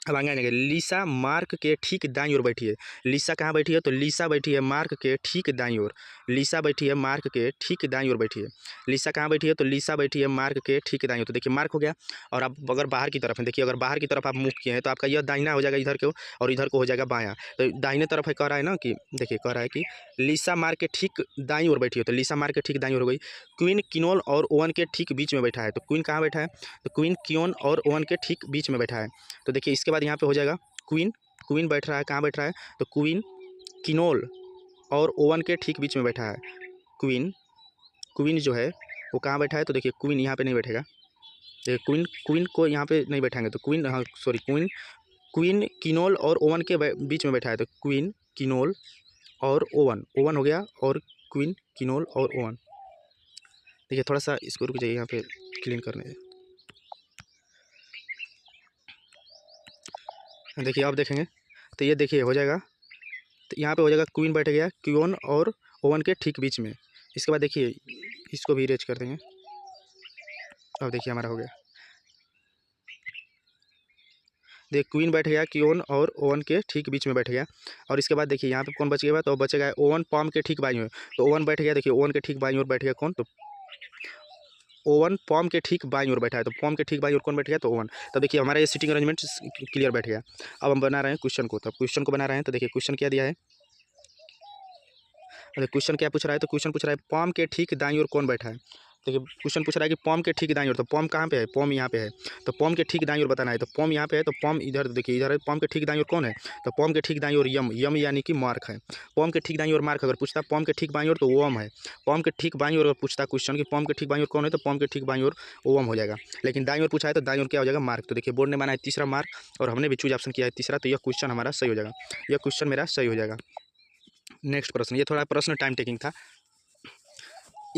अब आगे आएंगे, लीसा मार्क के ठीक दाईं ओर बैठी है। लीसा कहाँ बैठी है, तो लीसा बैठी है मार्क के ठीक दाईं ओर। लीसा बैठी है मार्क के ठीक दाईं ओर बैठी है। लीसा कहाँ बैठी है, तो लीसा बैठी है मार्क के ठीक दाईं ओर। तो देखिए मार्क हो गया, और आप अगर बाहर की तरफ है, देखिए अगर बाहर की तरफ आप मुख किए हैं तो आपका यह दाहिना हो जाएगा इधर को, और इधर को हो जाएगा बायां। तो दाहिने तरफ है, कह रहा है ना कि देखिए कह रहा है कि लीसा मार्क के ठीक दाईं ओर बैठी है, तो लीसा मार्क के ठीक दाईं ओर हो गई। क्वीन किनोल और ओवन के ठीक बीच में बैठा है। तो क्वीन कहाँ बैठा है, तो क्वीन कियोन और ओवन के ठीक बीच में बैठा है। तो देखिए इसके बाद यहाँ पे हो जाएगा क्वीन, क्वीन बैठ रहा है, कहाँ बैठ रहा है, तो क्वीन किनोल और ओवन के ठीक बीच में बैठा है। क्वीन क्वीन जो है वो कहाँ बैठा है, तो देखिए क्वीन यहाँ पे नहीं बैठेगा, देखिए क्वीन क्वीन को यहाँ पे नहीं बैठाएंगे, तो क्वीन हाँ सॉरी क्वीन किनोल और ओवन के बीच में बैठा है। तो क्वीन किनोल और ओवन, ओवन हो गया, और क्वीन किनोल और ओवन। देखिए थोड़ा सा इसको रुक जाइए, यहाँ पे क्लीन करने। देखिए आप देखेंगे तो ये देखिए हो जाएगा, तो यहाँ पे हो जाएगा क्वीन बैठ गया क्योन और ओवन के ठीक बीच में। इसके बाद देखिए इसको भी इरेज कर देंगे, अब देखिए हमारा हो गया, देखिए क्वीन बैठ गया क्योन और ओवन के ठीक बीच में बैठ गया। और इसके बाद देखिए यहाँ पे कौन बच गया, तो बचेगा ओवन पॉम के ठीक बाईं ओर। तो ओवन बैठ गया, देखिए ओवन के ठीक बाईं ओर बैठ गया कौन, तो ओवन पॉम के ठीक बाईं ओर बैठा है। तो पॉम के ठीक बाईं ओर कौन बैठ गया, तो ओवन। तब देखिए हमारा ये सीटिंग अरेंजमेंट क्लियर बैठ गया। अब हम बना रहे हैं क्वेश्चन को, तब क्वेश्चन को बना रहे हैं। तो देखिए क्वेश्चन क्या दिया है, अरे क्वेश्चन क्या पूछ रहा है, तो क्वेश्चन पूछ रहा है पॉम के ठीक दाईं ओर कौन बैठा है। देखिए क्वेश्चन पूछ रहा है कि पॉम के ठीक दाईं ओर, तो पॉम कहाँ पे है, पॉम यहाँ पे है, तो पॉम के ठीक दाईं ओर बताना है। तो पॉम यहाँ पे है, तो पॉम इधर देखिए इधर है, पॉम के ठीक दाईं ओर कौन है, तो पॉम के ठीक दाईं ओर यम, यम यानी कि मार्क है। पॉम के ठीक दाईं ओर मार्क, अगर पूछता पॉम के ठीक बाईं ओर तो ओम है। पॉम के ठीक बाईं ओर अगर पूछता क्वेश्चन कि पॉम के ठीक बाईं ओर कौन है, तो पॉम के ठीक बाईं ओर ओम हो जाएगा। लेकिन दाईं ओर पूछा है तो दाईं ओर क्या हो जाएगा, मार्क। तो देखिए बोर्ड ने माना है तीसरा मार्क, और हमने भी चूज ऑप्शन किया है तीसरा, तो यह क्वेश्चन हमारा सही हो जाएगा, यह क्वेश्चन मेरा सही हो जाएगा। नेक्स्ट प्रश्न, ये थोड़ा प्रश्न टाइम टेकिंग था।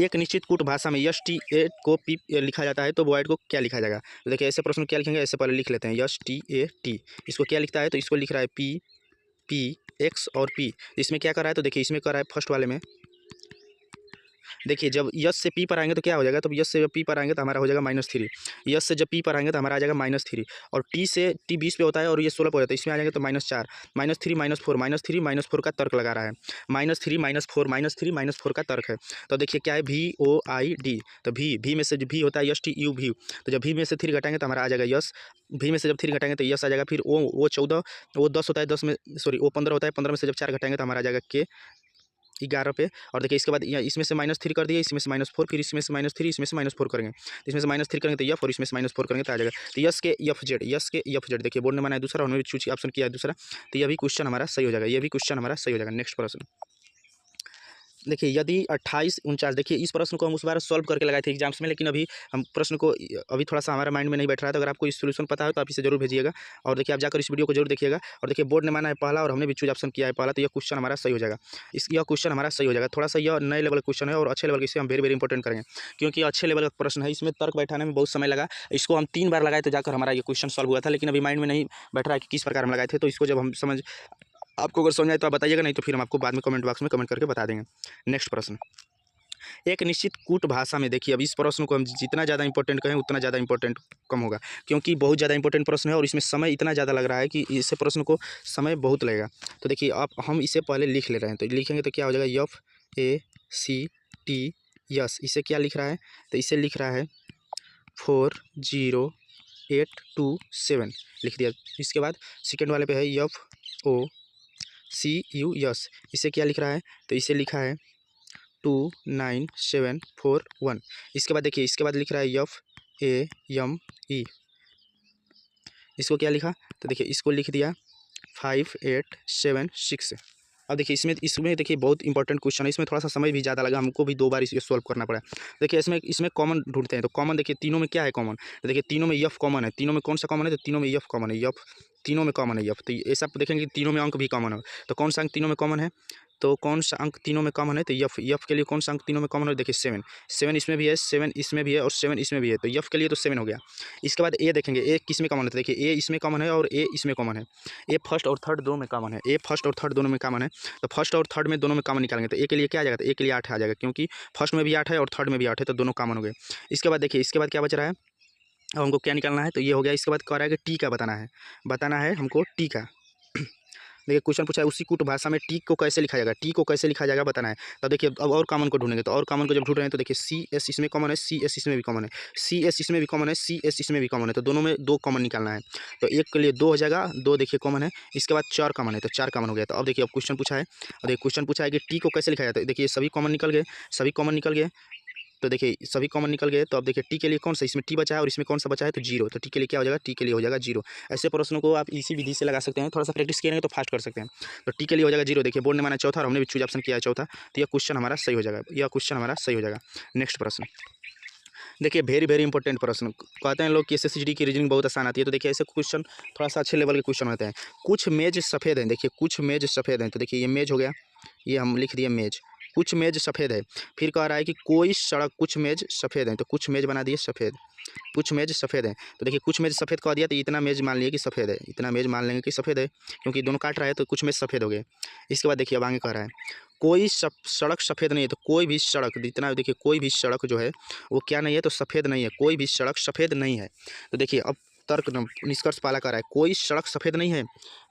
एक निश्चित कूट भाषा में यस टी ए को पी लिखा जाता है तो वर्ड को क्या लिखा जाएगा। तो देखिए ऐसे प्रश्न क्या लिखेंगे, ऐसे पहले लिख लेते हैं यस टी ए टी, इसको क्या लिखता है, तो इसको लिख रहा है पी पी एक्स और पी। इसमें क्या कर रहा है, तो देखिए इसमें कर रहा है फर्स्ट वाले में देखिए जब यस से पी पर आएंगे तो क्या हो जाएगा, तो यस से जब पी पर आएंगे तो हमारा हो जाएगा -3। यस से जब पी पर आएंगे तो हमारा आ जाएगा -3 और टी से टी 20 पे होता है और ये 16 पे हो जाता है, इसमें आ जाएंगे तो -4 -3 -4 -3 -4 का तर्क लगा रहा है। -3 -4 -3 -4 का तर्क है। तो देखिए क्या है VOID, तो भी में से भी होता है STU भी, तो जब भी में से 3 घटाएंगे तो हमारा आ जाएगा यस। भी में से जब 3 घटाएंगे तो यस आ जाएगा। फिर वो 14 वो 10 होता है, 10 में सॉरी वो 15 होता है, 15 में से जब 4 घटाएंगे तो हमारा आ जाएगा के 11 पे। और देखिए इसके बाद इसमें से -3 कर दिए, इसमें से -4, फिर इसमें से -3, इसमें से -4 करेंगे, तो इसमें से -3 करेंगे तो यफ और इसमें से -4 करेंगे तो आ जाएगा। तो यस के एफ जेड देखिए बोर्ड ने बनाया दूसरा, उन्होंने भी चूज ऑप्शन किया है दूसरा, तो यह भी क्वेश्चन हमारा सही हो जाएगा, ये भी क्वेश्चन हमारा सही हो जाएगा। नेक्स्ट प्रश्न देखिए यदि 28 49, देखिए इस प्रश्न को हम उस बार सॉल्व करके लगाए थे एग्जाम्स में, लेकिन अभी हम प्रश्न को अभी थोड़ा सा हमारा माइंड में नहीं बैठ रहा है, तो अगर आपको इस सोल्यूशन पता है तो आप इसे जरूर भेजिएगा। और देखिए आप जाकर इस वीडियो को जरूर देखिएगा। और देखिए बोर्ड ने माना है पहला और हमने भी चूज ऑप्शन किया है पहला, तो यह क्वेश्चन हमारा सही हो जाएगा। यह क्वेश्चन हमारा सही हो जाएगा। थोड़ा सा यह नए लेवल का क्वेश्चन है और अच्छे लेवल के, इसे हम वेरी वेरी इंपॉर्टेंट करेंगे, क्योंकि अच्छे लेवल का प्रश्न है, इसमें तर्क बैठाने में बहुत समय लगा। इसको हम 3 बार लगाए तो जाकर हमारा ये क्वेश्चन सॉल्व हुआ था, लेकिन अभी माइंड में नहीं बैठ रहा है कि किस प्रकार हम लगाए थे। तो इसको जब हम समझ आपको अगर समझ आए तो आप बताइएगा, नहीं तो फिर हम आपको बाद में कमेंट बॉक्स में कमेंट करके बता देंगे। नेक्स्ट प्रश्न एक निश्चित कूट भाषा में, देखिए अब इस प्रश्न को हम जितना ज़्यादा इंपॉर्टेंट कहें उतना ज़्यादा इंपॉर्टेंट कम होगा, क्योंकि बहुत ज़्यादा इंपॉर्टेंट प्रश्न है और इसमें समय इतना ज़्यादा लग रहा है कि इस प्रश्न को समय बहुत लगेगा। तो देखिए अब हम इसे पहले लिख ले रहे हैं, तो लिखेंगे तो क्या हो जाएगा FACT इसे क्या लिख रहा है, तो इसे लिख रहा है 40827 लिख दिया। इसके बाद सेकेंड वाले पे है FOCUS, इसे क्या लिख रहा है, तो इसे लिखा है 29741। इसके बाद देखिए इसके बाद लिख रहा है FAME, इसको क्या लिखा, तो देखिए इसको लिख दिया 5876। अब देखिए इसमें देखिए बहुत इंपॉर्टेंट क्वेश्चन है, इसमें थोड़ा सा समय भी ज़्यादा लगा, हमको भी 2 बार इसे सॉल्व करना पड़ा। देखिए इसमें कॉमन ढूंढते हैं, तो कॉमन देखिए तीनों में क्या है कॉमन, तो देखिए तीनों में यफ कॉमन है। तीनों में कौन सा कॉमन है, तो तीनों में यफ कॉमन है, यफ तीनों में कॉमन है यफ। तो ऐसा देखेंगे तीनों में अंक भी कॉमन है, तो कौन सा अंक तीनों में कॉमन है, तो कौन सा अंक तीनों में कॉमन है, तो यफ के लिए कौन सा अंक तीनों में कॉमन है, देखिए 7 इसमें भी है, 7 इसमें भी है और 7 इसमें भी है, तो यफ के लिए तो 7 हो गया। इसके बाद ए देखेंगे, ए किस में कॉमन है, तो देखिए ए इसमें कॉमन है और ए इसमें कॉमन है। ए फर्स्ट और थर्ड दोनों में कॉमन है, ए फर्स्ट और थर्ड दोनों में कॉमन है, तो फर्स्ट और थर्ड में दोनों में कॉमन निकालेंगे तो ए के लिए क्या आ जाएगा, तो ए के लिए 8 आ जाएगा, क्योंकि फर्स्ट में भी 8 है और थर्ड में भी 8 है, तो दोनों कॉमन हो गए। इसके बाद देखिए इसके बाद क्या बच रहा है, अब हमको क्या निकालना है, तो ये हो गया। इसके बाद कह रहा है कि टी का बताना है हमको टी का। देखिए क्वेश्चन पूछा है उसी कूट भाषा में टी को कैसे लिखा जाएगा, टी को कैसे लिखा जाएगा बताना है। तो देखिए अब और कॉमन को ढूंढेंगे, तो और कॉमन को जब ढूंढ रहे हैं तो देखिए CS इसमें कॉमन है, CS इसमें भी कॉमन है, CS इसमें भी कॉमन है, CS इसमें भी कॉमन है, तो दोनों में 2 कॉमन निकालना है। तो एक के लिए 2 हो जाएगा, 2 देखिए कॉमन है। इसके बाद 4 कॉमन है, तो 4 कॉमन हो गया। तो अब देखिए अब क्वेश्चन पूछा है, और देखिए क्वेश्चन पूछा है कि टी को कैसे लिखा जाता है। देखिए सभी कॉमन निकल गए, सभी कॉमन निकल गए, तो देखिए सभी कॉमन निकल गए। तो अब देखिए टी के लिए कौन सा, इसमें टी बचा है और इसमें कौन सा बचा है, तो 0, तो टी के लिए क्या हो जाएगा, टी के लिए हो जाएगा 0। ऐसे प्रश्नों को आप इसी विधि से लगा सकते हैं, थोड़ा सा प्रैक्टिस करेंगे तो फास्ट कर सकते हैं। तो टी के लिए हो जाएगा 0, देखिए बोर्ड ने माना चौथा और हमने भी चूज ऑप्शन किया है चौथा, तो यह क्वेश्चन हमारा सही हो जाएगा, यह क्वेश्चन हमारा सही हो जाएगा। नेक्स्ट प्रश्न देखिए वेरी वेरी इंपॉर्टेंट प्रश्न, कहते हैं लोग कि SSGD की रीजनिंग बहुत आसान आती है, तो देखिए ऐसे क्वेश्चन थोड़ा सा अच्छे लेवल के क्वेश्चन होते हैं। कुछ मेज सफ़ेद हैं, देखिए कुछ मेज सफ़ेद हैं, तो देखिए ये मेज हो गया, ये हम लिख दिए मेज, कुछ मेज सफ़ेद है। फिर कह रहा है कि कोई सड़क, कुछ मेज सफ़ेद हैं, तो कुछ मेज बना दिए सफ़ेद, कुछ मेज सफ़ेद है। तो देखिए कुछ मेज सफ़ेद कह दिया, तो इतना मेज मान लिए कि सफ़ेद है, इतना मेज मान लेंगे कि सफ़ेद है, क्योंकि दोनों काट रहा है तो कुछ मेज सफ़ेद हो गए। इसके बाद देखिए अब आगे कह रहा है कोई सड़क सफ़ेद नहीं है, तो कोई भी सड़क, इतना देखिए कोई भी सड़क जो है वो क्या नहीं है, तो सफ़ेद नहीं है, कोई भी सड़क सफ़ेद नहीं है। तो देखिए अब तर्क निष्कर्ष पाला कर रहा है, कोई सड़क सफ़ेद नहीं है।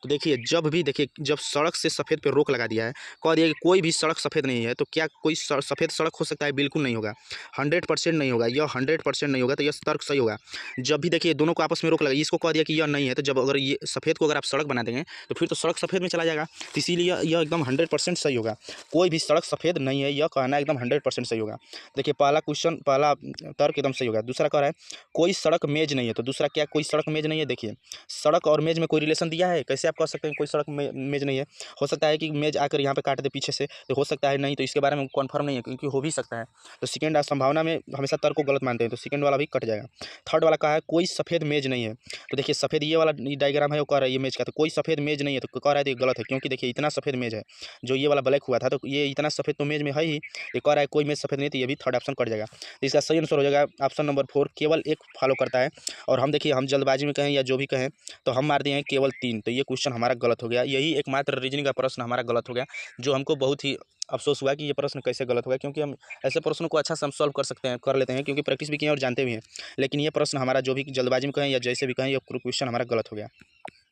तो देखिए जब भी देखिए जब सड़क से सफ़ेद पे रोक लगा दिया है, कह दिया कि कोई भी सड़क सफ़ेद नहीं है, तो क्या कोई सफ़ेद सड़क हो सकता है, बिल्कुल नहीं होगा, 100% नहीं होगा, यह 100% नहीं होगा, तो यह तर्क सही होगा। जब भी देखिए दोनों को आपस में रोक लगा, इसको कह दिया कि यह नहीं है, तो जब अगर ये सफ़ेद को अगर आप सड़क बना देंगे तो फिर तो सड़क सफ़ेद में चला जाएगा, तो इसीलिए यह एकदम 100% सही होगा, कोई भी सड़क सफ़ेद नहीं है, यह कहना एकदम 100% सही होगा। देखिए पहला क्वेश्चन, पहला तर्क एकदम सही होगा। दूसरा कह रहा है कोई सड़क मेज नहीं है, तो दूसरा क्या, कोई सड़क मेज नहीं है। देखिए सड़क और मेज में कोई रिलेशन दिया है, कैसे आप कह सकते हैं कोई सड़क मेज नहीं है। हो सकता है कि मेज आकर यहाँ पे काट दे पीछे से, तो हो सकता है, नहीं तो इसके बारे में कन्फर्म नहीं है, क्योंकि हो भी सकता है। तो सेकंड संभावना में हमेशा तर्क को गलत मानते हैं, तो सेकंड वाला भी कट जाएगा। थर्ड वाला कहा है कोई सफ़ेद मेज नहीं है, तो देखिए सफ़ेद ये वाला डायग्राम है वो कह रहा है ये मेज का, तो कोई सफ़ेद मेज नहीं है, तो कह रहा है तो ये गलत है, क्योंकि देखिए इतना सफ़ेद मेज है, जो ये वाला ब्लैक हुआ था, तो ये इतना सफ़ेद तो मेज में है ही, ये कह रहा है कोई मेज सफ़ेद नहीं, तो ये भी थर्ड ऑप्शन कट जाएगा। तो इसका सही आंसर हो जाएगा ऑप्शन नंबर 4, केवल एक फॉलो करता है। और हम देखिए हम जल्दबाजी में कहें या जो भी कहें, तो हम मार दिए हैं केवल 3, तो ये क्वेश्चन क्वेश्चन हमारा गलत हो गया। यही एकमात्र रीजनिंग का प्रश्न हमारा गलत हो गया, जो हमको बहुत ही अफसोस हुआ कि ये प्रश्न कैसे गलत हो गया, क्योंकि हम ऐसे प्रश्नों को अच्छा से हम सॉल्व कर लेते हैं, क्योंकि प्रैक्टिस भी किए हैं और जानते भी हैं। लेकिन ये प्रश्न हमारा जो भी जल्दबाजी में कहें या जैसे भी कहें, ये क्वेश्चन हमारा गलत हो गया।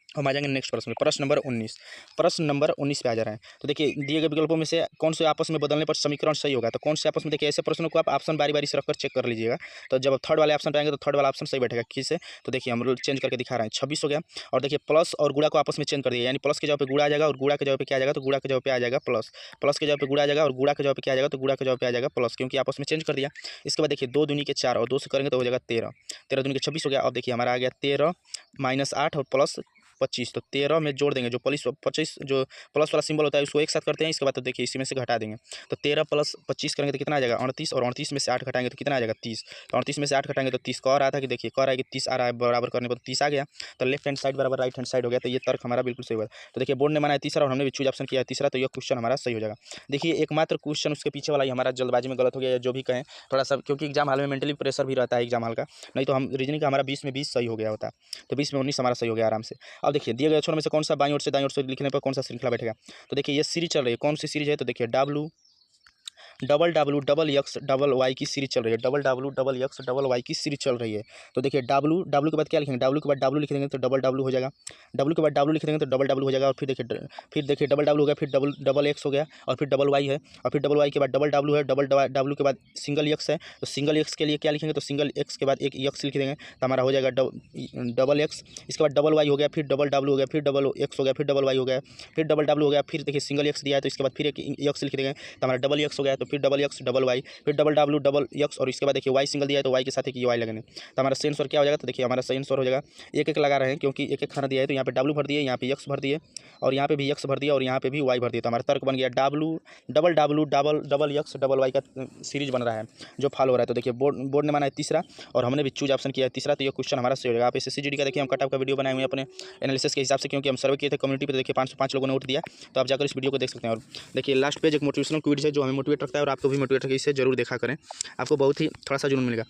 हम आ जाएंगे नेक्स्ट प्रश्न में, प्रश्न नंबर 19। प्रश्न नंबर 19 पे आ जा रहे हैं। तो देखिए, दिए गए विकल्पों में से कौन से आपस में बदलने पर समीकरण सही होगा। तो कौन से आपस में, देखिए ऐसे प्रश्नों को आप ऑप्शन बारी बारी से रखकर चेक कर लीजिएगा। तो जब थर्ड वाले ऑप्शन पे आएंगे तो थर्ड वाला ऑप्शन सही बैठेगा किससे। तो देखिए हम चेंज करके दिखा रहे हैं, 26 हो गया। और देखिए प्लस और गुणा को आपस में चेंज कर दिया, यानी प्लस के जगह पे गुणा आ जाएगा और गुणा के जगह पे क्या आ जाएगा, तो गुणा के जगह पे आ जाएगा प्लस। प्लस के जगह पे गुणा आ जाएगा और गुणा के जगह पे क्या आ जाएगा, तो गुणा के जगह पे आ जाएगा प्लस, क्योंकि आपस में चेंज कर दिया। इसके बाद देखिए 2 दूनी के 4 और 2 से करेंगे तो हो जाएगा 13, 13 दूनी के 26 हो गया। अब देखिए हमारा आ गया 13 - 8 और प्लस 25, तो 13 में जोड़ देंगे, जो 25 जो प्लस वाला सिंबल होता है उसको एक साथ करते हैं। इसके बाद तो देखिए इसी में से घटा देंगे, तो 13 + 25 करेंगे तो कितना आ जाएगा 38, और 38 में से 8 घटाएंगे तो कितना आ जाएगा 30। तो 38 में से 8 घटाएंगे तो 30 कह रहा था कि देखिए कह रहा है कि 30 आ रहा है, बराबर करने पर 30 आ गया। तो लेफ्ट हैंड साइड बराबर राइट हैंड साइड हो गया। तो ये तर्क हमारा बिल्कुल सही हुआ। तो देखिए बोर्ड ने माना है तीसरा और हमने भी चूज ऑप्शन किया है तीसरा, तो यह क्वेश्चन हमारा सही हो जाएगा। देखिए एकमात्र क्वेश्चन उसके पीछे वाला ही हमारा जल्दबाजी में गलत हो गया, जो भी कहें थोड़ा सा, क्योंकि एग्जाम हॉल में मेंटली प्रेशर भी रहता है एग्जाम हॉल का, नहीं तो हम रीजनिंग का हमारा 20 में 20 सही हो गया होता। तो 20 में 19 हमारा सही हो गया आराम से। अब देखिए दिए गए अक्षरों में से कौन सा बाईं ओर से दाईं ओर से लिखने पर कौन सा श्रृंखला बैठेगा। तो देखिए ये सीरीज चल रही है, कौन सी सीरीज है, तो देखिए WXXY की सीरीज चल रही है, WXXY की सीरीज चल रही है। तो देखिए W के बाद क्या लिखेंगे, W के बाद W लिख देंगे तो डबल हो जाएगा, W के बाद W लिख देंगे तो डबल हो जाएगा। और फिर देखिए डबल हो गया, फिर डबल X हो गया, और फिर डबल Y है, और फिर डबल Y के बाद डबल W है, डबल W के बाद सिंगल X है। तो सिंगल X के लिए क्या लिखेंगे, तो सिंगल X के बाद एक X लिख देंगे तो हमारा हो जाएगा डबल X। इसके बाद डबल Y हो गया, फिर डबल W हो गया, फिर डबल X हो गया, फिर डबल Y हो गया, फिर डबल W हो गया, फिर देखिए सिंगल X दिया है तो इसके बाद फिर एक X लिख देंगे तो हमारा डबल X हो गया। तो फिर डबल X डबल Y, फिर डबल W डबल X, और इसके बाद देखिए Y सिंगल दिया है तो Y के साथ एक Y लगने, तो हमारा सही आंसर क्या हो जाएगा। तो देखिए हमारा सही आंसर हो जाएगा, एक एक लगा रहे हैं क्योंकि एक एक खाना दिया है, तो यहाँ पे W भर दिए, यहाँ पे X भर दिए, और यहाँ पे भी X भर दिया, और यहाँ पे भी Y भर दिया। तो हमारा तर्क बन गया double W double X double Y का सीरीज बन रहा है जो फॉलो हो रहा है। तो देखिए बोर्ड ने माना है तीसरा और हमने भी चूज ऑप्शन किया है तीसरा, तो ये क्वेश्चन हमारा सही हो जाएगा। आप SSC GD का देखिए हम कट ऑफ का वीडियो बनाए हुए हैं अपने एनालिसिस के हिसाब से, क्योंकि हम सर्वे किए थे कम्युनिटी पे, देखिए 505 लोगों ने वोट दिया, तो आप जाकर इस वीडियो को देख सकते हैं। और देखिए लास्ट पेज एक मोटिवेशनल क्विज है जो हमें मोटिवेट रखता है और आपको भी मोटिवेट रखता है, इसे जरूर देखा करें, आपको बहुत ही थोड़ा सा जुनून मिलेगा।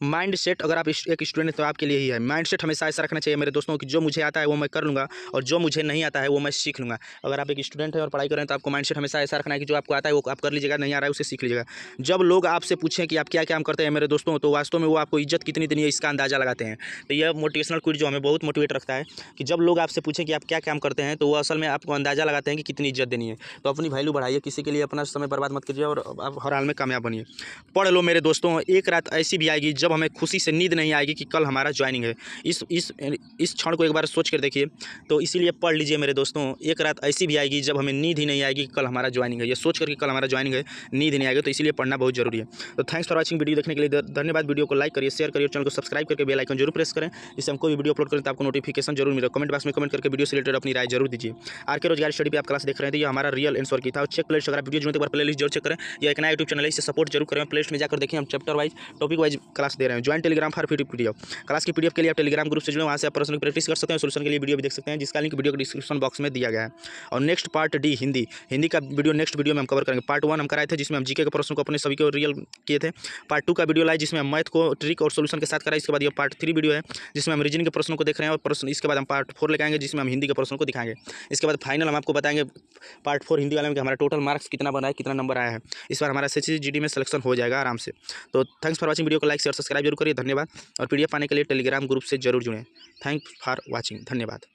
माइंड सेट, अगर आप एक स्टूडेंट तो आपके लिए ही है। माइंड सेट हमेशा ऐसा रखना चाहिए मेरे दोस्तों कि जो मुझे आता है वो मैं कर लूँगा और जो मुझे नहीं आता है वो मैं सीख लूँगा। अगर आप एक स्टूडेंट हैं और पढ़ाई कर रहे हैं तो आपको माइंड सेट हमेशा ऐसा रखना है कि जो आपको आता है वो आप कर लीजिएगा, नहीं आ रहा है उसे सीख लीजिएगा। जब लोग आपसे पूछें कि आप क्या काम करते हैं मेरे दोस्तों, तो वास्तव में वो आपको इज्जत कितनी देनी है इसका अंदाज़ा लगाते हैं। तो यह मोटिवेशनल क्विज जो हमें बहुत मोटिवेट रखता है कि जब लोग आपसे पूछें कि आप क्या काम करते हैं, तो वो असल में आपको अंदाज़ा लगाते हैं कि कितनी इज्जत देनी है। तो अपनी वैल्यू बढ़ाइए, किसी के लिए अपना समय बर्बाद मत कीजिए और आप हर हाल में कामयाब बनिए। पढ़ लो मेरे दोस्तों, एक रात ऐसी भी आएगी जब हमें खुशी से नींद नहीं आएगी कि कल हमारा ज्वाइनिंग है। इस क्षण को एक बार सोच कर देखिए। तो इसीलिए पढ़ लीजिए मेरे दोस्तों, एक रात ऐसी भी आएगी जब हमें नींद ही नहीं आएगी कि कल हमारा ज्वाइनिंग है। ये सोच कर कि कल हमारा ज्वाइनिंग है, नींद नहीं आएगी, तो इसीलिए पढ़ना बहुत जरूरी है। तो थैंक्स फॉर वॉचिंग, वीडियो देखने के लिए धन्यवाद। वीडियो को लाइक करिए, शेयर करिए, चैनल को सब्सक्राइब करके बेल आइकन जरूर प्रेस करें, जिससे हम कोई वीडियो अपलोड करें तो आपको नोटिफिकेशन जरूर मिले। कमेंट बॉक्स में कमेंट करके वीडियो से रिलेटेड अपनी राय जरूर दीजिए। आरके रोजगार स्टडी पे आप क्लास देख रहे थे, ये हमारा रियल आंसर की था। चेक प्लेलिस्ट, अगर वीडियो जुड़ने पर प्लेलिस्ट जरूर चेक करें। यह एक नया यूट्यूब चैनल है, इसे सपोर्ट जरूर करें। प्लेलिस्ट में जाकर देखिए, हम chapter wise topic wise class दे रहे हैं। Join Telegram for free PDF, class की पीडीएफ के लिए आप टेलीग्राम ग्रुप से जुड़े, वहाँ से आप पर्सनल प्रैक्टिस कर सकते हैं, सोल्यूशन के लिए वीडियो भी देख सकते हैं, जिसका लिंक वीडियो के डिस्क्रिप्शन बॉक्स में दिया गया है। और नेक्स्ट पार्ट डी हिंदी का वीडियो नेक्स्ट वीडियो में हम कवर करेंगे। पार्ट 1 हम कराए थे जिसमें हम जीके के प्रश्न को अपने सभी को रियल किए थे। पार्ट 2 का वीडियो लाए जिसमें हम मैथ को ट्रिक और सोल्यूशन के साथ कराए। इसके बाद ये पार्ट 3 वीडियो है जिसमें हम रीजनिंग के प्रश्नों को देख रहे हैं और प्रश्न, इसके बाद हम पार्ट 4 लेकर आएंगे जिसमें हम हिंदी के प्रश्नों को दिखाएंगे। इसके बाद फाइनल हम आपको बताएंगे पार्ट 4 हिंदी वाले में कि हमारा टोटल मार्क्स कितना बना है, कितना नंबर आया है। इस बार हमारा SSC GD में सिलेक्शन हो जाएगा आराम से। तो थैंक्स फॉर वॉचिंग, वीडियो को लाइक शेयर सब्सक्राइब जरूर करिए, धन्यवाद। और PDF पाने के लिए टेलीग्राम ग्रुप से जरूर जुड़ें। थैंक्स फॉर वॉचिंग, धन्यवाद।